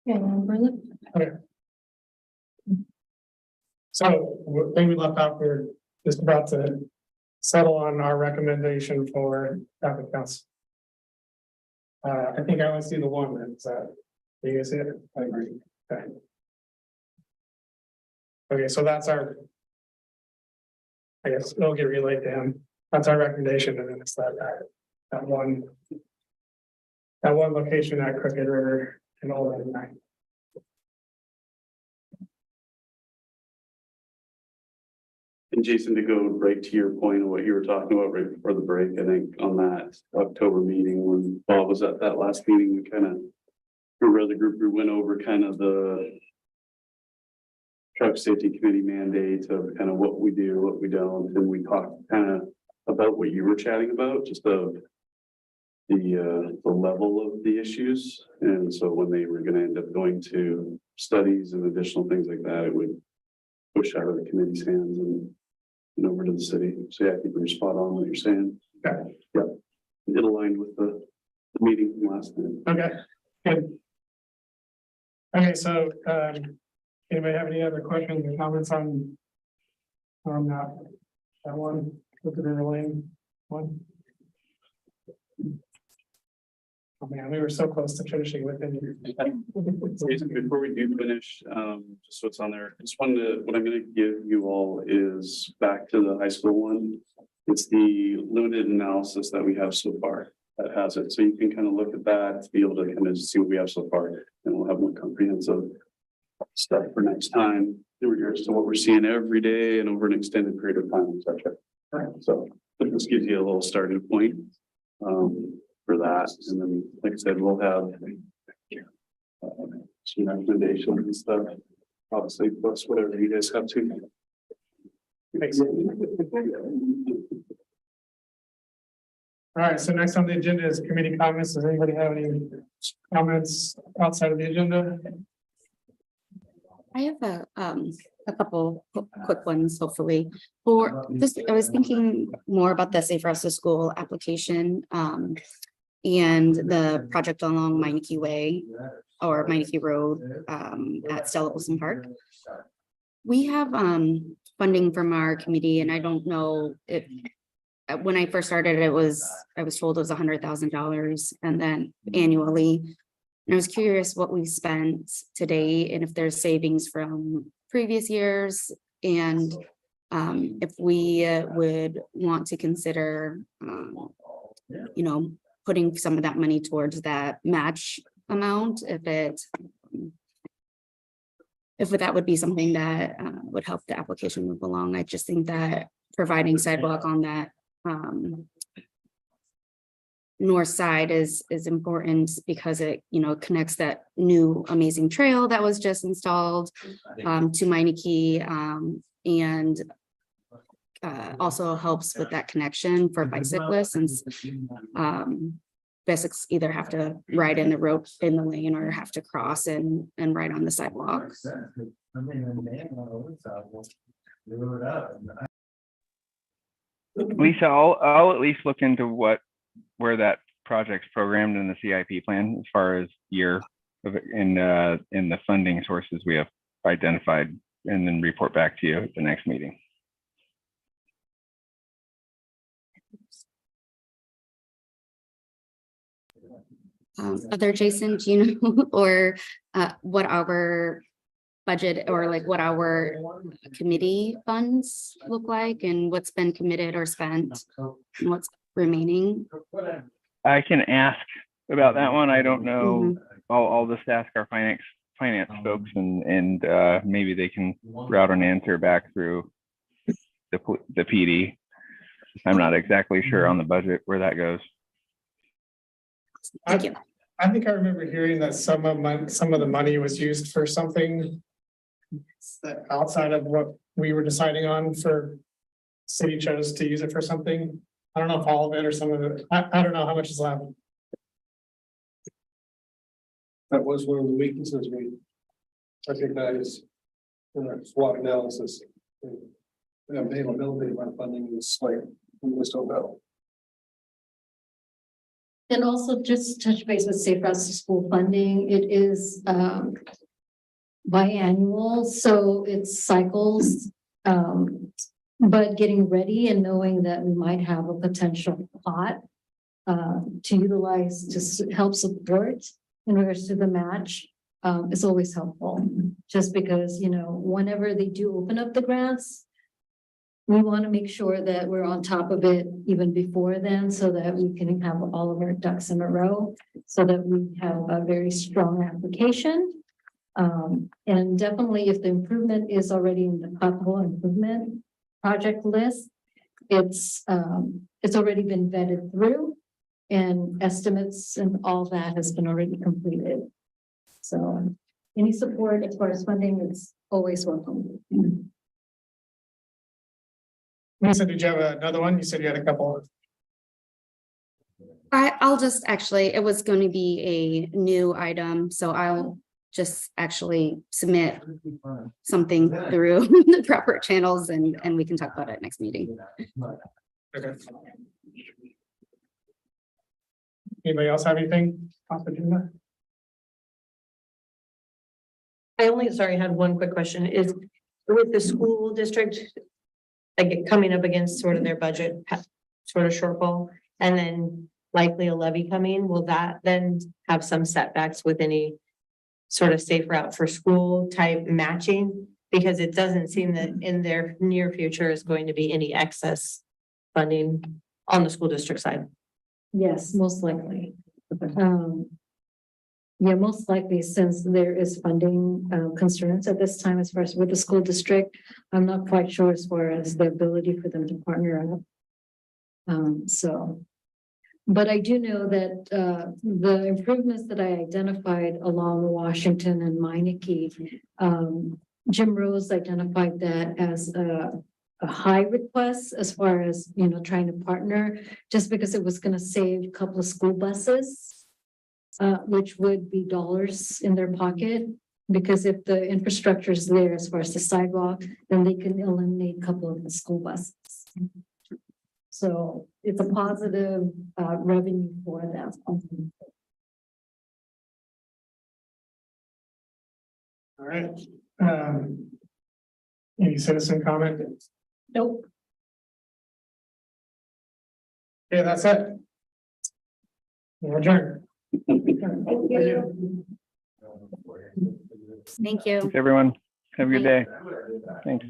Okay. So, the thing we left out, we're just about to settle on our recommendation for traffic counts. I think I only see the one that's, do you guys see it? I agree. Okay. Okay, so that's our. I guess it'll get relayed to him. That's our recommendation, and then it's that one location at Crooked River and all that night. And Jason, to go right to your point of what you were talking about right before the break, I think on that October meeting when Bob was at that last meeting, we kind of, the group, we went over kind of the Traffic Safety Committee mandate of kind of what we do, what we don't, and we talked kind of about what you were chatting about, just of the level of the issues. And so when they were going to end up going to studies and additional things like that, it would push out of the committee's hands and over to the city. So yeah, I think we're spot on what you're saying. Okay. Yeah. It aligned with the meeting from last time. Okay, good. Okay, so, anybody have any other questions or comments on that one, Crooked River Lane one? Oh man, we were so close to finishing with it. Jason, before we do finish, just what's on there, just wanted to, what I'm going to give you all is back to the high school one. It's the limited analysis that we have so far that has it. So you can kind of look at that to be able to kind of see what we have so far, and we'll have more comprehensive stuff for next time in regards to what we're seeing every day and over an extended period of time, etc. So this gives you a little starting point. For that, and then like I said, we'll have some recommendations and stuff, obviously plus whatever you guys have to. Thanks. All right, so next on the agenda is committee comments. Does anybody have any comments outside of the agenda? I have a couple quick ones, hopefully. For this, I was thinking more about the Safe Routes to School application and the project along Meineke Way or Meineke Road at Stella Olson Park. We have funding from our committee, and I don't know if when I first started, I was told it was $100,000 and then annually. And I was curious what we spent today and if there's savings from previous years, and if we would want to consider, putting some of that money towards that match amount, if that would be something that would help the application move along. I just think that providing sidewalk on that north side is important because it connects that new amazing trail that was just installed to Meineke, and also helps with that connection for bicyclists, since bicyclists either have to ride in the rope in the lane or have to cross and ride on the sidewalk. Lisa, I'll at least look into where that project's programmed in the CIP plan as far as year of it in the funding sources we have identified, and then report back to you at the next meeting. Other Jason, do you know or what our budget or like what our committee funds look like and what's been committed or spent and what's remaining? I can ask about that one. I don't know. I'll just ask our finance folks, and maybe they can route an answer back through the PD. I'm not exactly sure on the budget where that goes. Thank you. I think I remember hearing that some of the money was used for something that outside of what we were deciding on. For city chose to use it for something. I don't know if all of it or some of it. I don't know how much is left. That was one of the weaknesses we recognized in our SWOT analysis. The availability of our funding was slight. We just don't know. And also just touch base with Safe Routes to School funding. It is biannual, so it's cycles. But getting ready and knowing that we might have a potential pot to utilize to help support in regards to the match is always helpful. Just because, you know, whenever they do open up the grants, we want to make sure that we're on top of it even before then, so that we can have all of our ducks in a row, so that we have a very strong application. And definitely if the improvement is already in the capital improvement project list, it's already been vetted through and estimates and all that has been already completed. So any support as far as funding is always welcome. Lisa, did you have another one? You said you had a couple. I'll just actually, it was going to be a new item, so I'll just actually submit something through the proper channels and we can talk about it next meeting. Okay. Anybody else have anything off the agenda? Sorry, I had one quick question, is with the school district, like coming up against sort of their budget, sort of shortfall, and then likely a levy coming, will that then have some setbacks with any sort of safe route for school type matching? Because it doesn't seem that in their near future is going to be any excess funding on the school district side. Yes, most likely. Yeah, most likely, since there is funding concerns at this time as far as with the school district, I'm not quite sure as far as the ability for them to partner up. But I do know that the improvements that I identified along Washington and Meineke, Jim Rose identified that as a high request as far as, you know, trying to partner, just because it was going to save a couple of school buses, which would be dollars in their pocket. Because if the infrastructure is there as far as the sidewalk, then they can eliminate a couple of the school buses. So it's a positive revenue for them. All right. Any citizen comment? Nope. Yeah, that's it. We're adjourned. Thank you. Thank you. Thanks, everyone. Have a good day. Thanks.